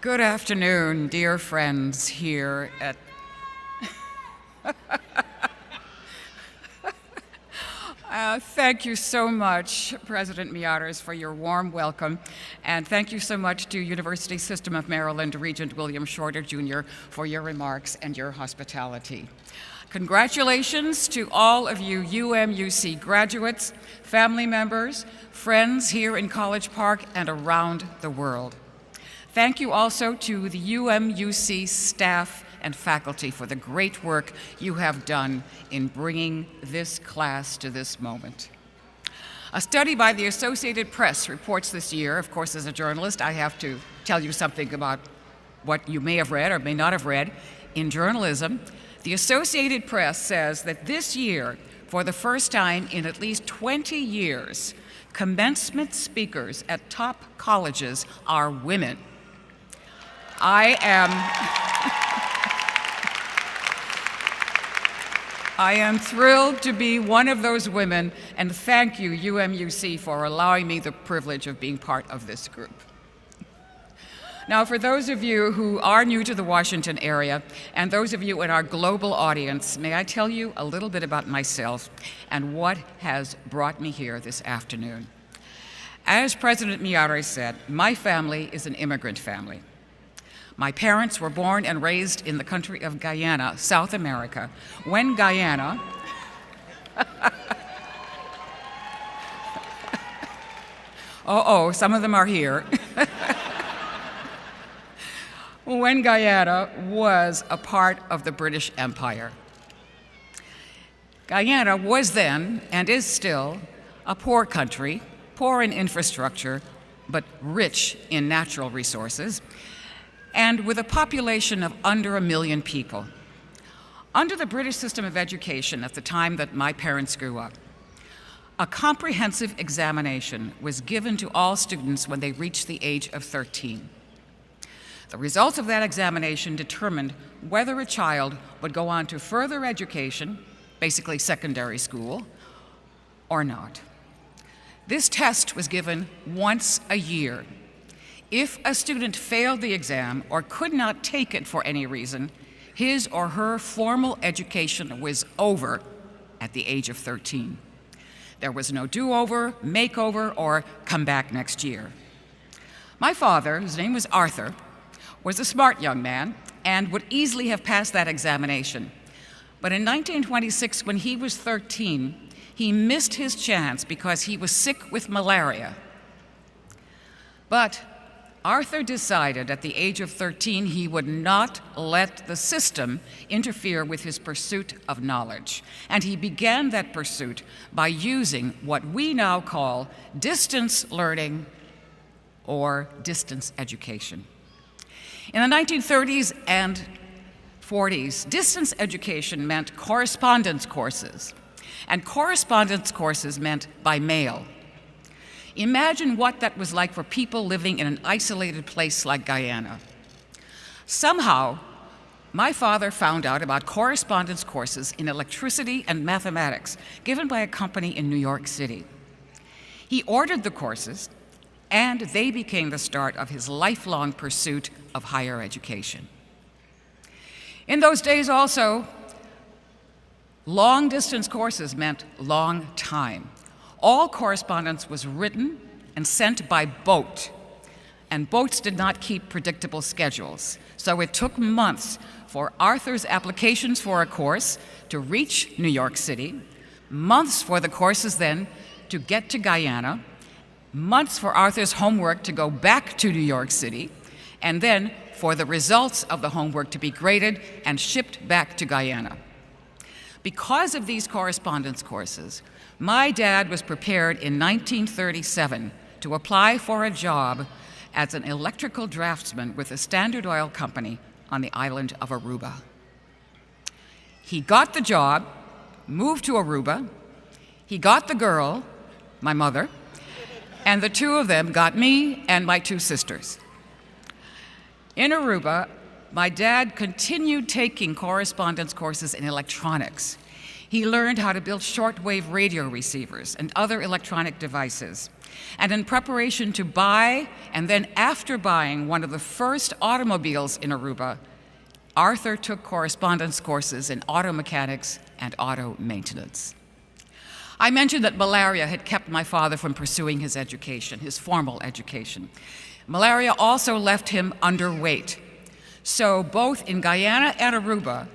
Good afternoon, dear friends here at thank you so much, President Miyares, for your warm welcome, and thank you so much to University System of Maryland Regent William Shorter, Jr. for your remarks and your hospitality. Congratulations to all of you UMUC graduates, family members, friends here in College Park and around the world. Thank you also to the UMUC staff and faculty for the great work you have done in bringing this class to this moment. A study by the Associated Press reports this year, of course, as a journalist, I have to tell you something about what you may have read or may not have read in journalism. The Associated Press says that this year, for the first time in at least 20 years, commencement speakers at top colleges are women. I am thrilled to be one of those women, and thank you, UMUC, for allowing me the privilege of being part of this group. Now, for those of you who are new to the Washington area, and those of you in our global audience, may I tell you a little bit about myself and what has brought me here this afternoon. As President Miyares said, my family is an immigrant family. My parents were born and raised in the country of Guyana, South America, when Guyana some of them are here. When Guyana was a part of the British Empire. Guyana was then, and is still, a poor country, poor in infrastructure, but rich in natural resources, and with a population of under 1 million people. Under the British system of education at the time that my parents grew up, a comprehensive examination was given to all students when they reached the age of 13. The results of that examination determined whether a child would go on to further education, basically secondary school, or not. This test was given once a year. If a student failed the exam or could not take it for any reason, his or her formal education was over at the age of 13. There was no do-over, makeover, or come back next year. My father, whose name was Arthur, was a smart young man and would easily have passed that examination. But in 1926, when he was 13, he missed his chance because he was sick with malaria. But Arthur decided at the age of 13 he would not let the system interfere with his pursuit of knowledge. And he began that pursuit by using what we now call distance learning or distance education. In the 1930s and 40s, distance education meant correspondence courses, and correspondence courses meant by mail. Imagine what that was like for people living in an isolated place like Guyana. Somehow, my father found out about correspondence courses in electricity and mathematics given by a company in New York City. He ordered the courses, and they became the start of his lifelong pursuit of higher education. In those days also, long-distance courses meant long time. All correspondence was written and sent by boat, and boats did not keep predictable schedules. So it took months for Arthur's applications for a course to reach New York City, months for the courses then to get to Guyana, months for Arthur's homework to go back to New York City, and then for the results of the homework to be graded and shipped back to Guyana. Because of these correspondence courses, my dad was prepared in 1937 to apply for a job as an electrical draftsman with a Standard Oil company on the island of Aruba. He got the job, moved to Aruba, he got the girl, my mother, and the two of them got me and my two sisters. In Aruba, my dad continued taking correspondence courses in electronics. He learned how to build shortwave radio receivers and other electronic devices. And in preparation to buy, and then after buying one of the first automobiles in Aruba, Arthur took correspondence courses in auto mechanics and auto maintenance. I mentioned that malaria had kept my father from pursuing his education, his formal education. Malaria also left him underweight. So both in Guyana and Aruba,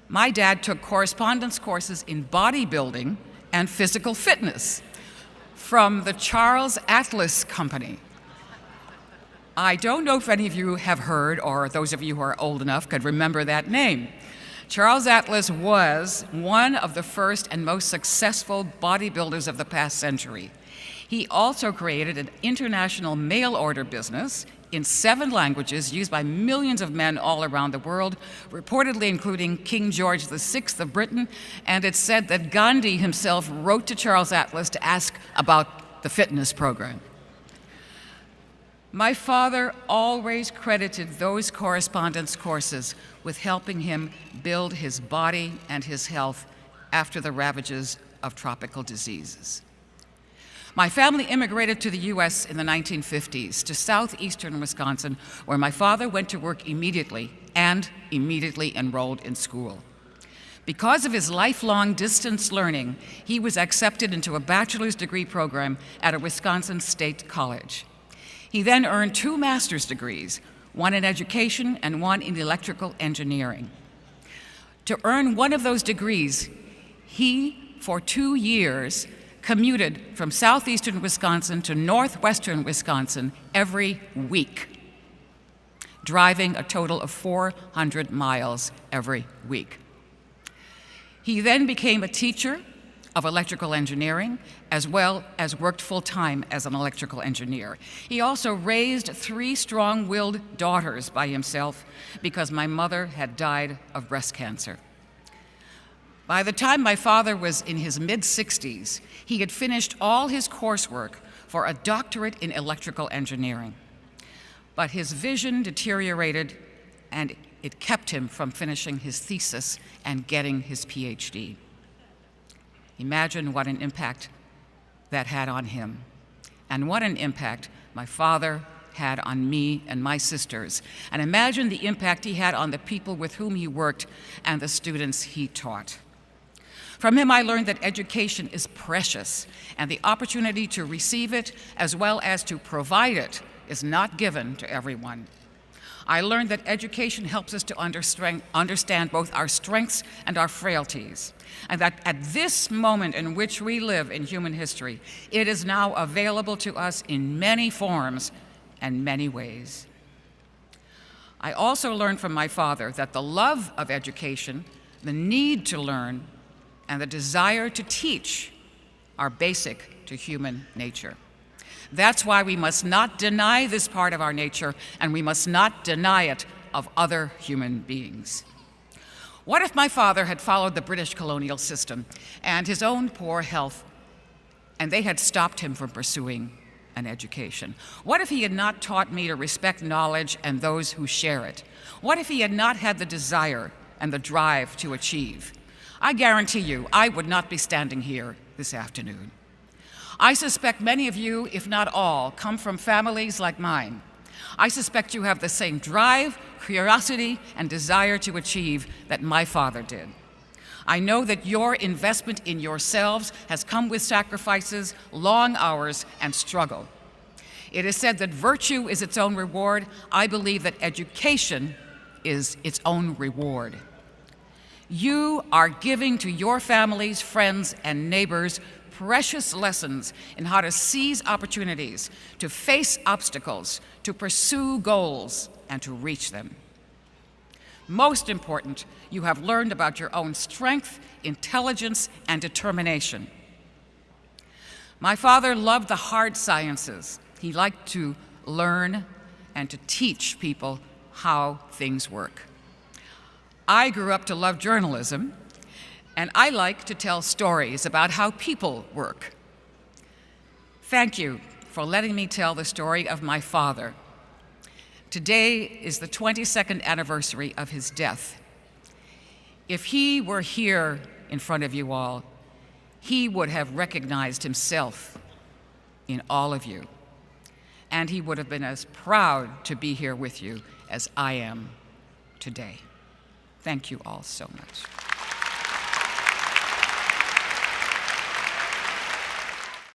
my dad took correspondence courses in bodybuilding and physical fitness from the Charles Atlas Company. I don't know if any of you have heard, or those of you who are old enough could remember that name. Charles Atlas was one of the first and most successful bodybuilders of the past century. He also created an international mail order business in 7 languages used by millions of men all around the world, reportedly including King George VI of Britain, and it's said that Gandhi himself wrote to Charles Atlas to ask about the fitness program. My father always credited those correspondence courses with helping him build his body and his health after the ravages of tropical diseases. My family immigrated to the U.S. in the 1950s to southeastern Wisconsin, where my father went to work immediately and immediately enrolled in school. Because of his lifelong distance learning, he was accepted into a bachelor's degree program at a Wisconsin state college. He then earned 2 master's degrees, one in education and one in electrical engineering. To earn one of those degrees, he, for 2 years, commuted from southeastern Wisconsin to northwestern Wisconsin every week, driving a total of 400 miles every week. He then became a teacher of electrical engineering, as well as worked full-time as an electrical engineer. He also raised 3 strong-willed daughters by himself because my mother had died of breast cancer. By the time my father was in his mid-60s, he had finished all his coursework for a doctorate in electrical engineering. But his vision deteriorated, and it kept him from finishing his thesis and getting his PhD. Imagine what an impact that had on him, and what an impact my father had on me and my sisters. And imagine the impact he had on the people with whom he worked and the students he taught. From him, I learned that education is precious, and the opportunity to receive it, as well as to provide it, is not given to everyone. I learned that education helps us to understand both our strengths and our frailties, and that at this moment in which we live in human history, it is now available to us in many forms and many ways. I also learned from my father that the love of education, the need to learn, and the desire to teach are basic to human nature. That's why we must not deny this part of our nature, and we must not deny it of other human beings. What if my father had followed the British colonial system and his own poor health, and they had stopped him from pursuing an education? What if he had not taught me to respect knowledge and those who share it? What if he had not had the desire and the drive to achieve? I guarantee you, I would not be standing here this afternoon. I suspect many of you, if not all, come from families like mine. I suspect you have the same drive, curiosity, and desire to achieve that my father did. I know that your investment in yourselves has come with sacrifices, long hours, and struggle. It is said that virtue is its own reward. I believe that education is its own reward. You are giving to your families, friends, and neighbors precious lessons in how to seize opportunities, to face obstacles, to pursue goals, and to reach them. Most important, you have learned about your own strength, intelligence, and determination. My father loved the hard sciences. He liked to learn and to teach people how things work. I grew up to love journalism, and I like to tell stories about how people work. Thank you for letting me tell the story of my father. Today is the 22nd anniversary of his death. If he were here in front of you all, he would have recognized himself in all of you. And he would have been as proud to be here with you as I am today. Thank you all so much.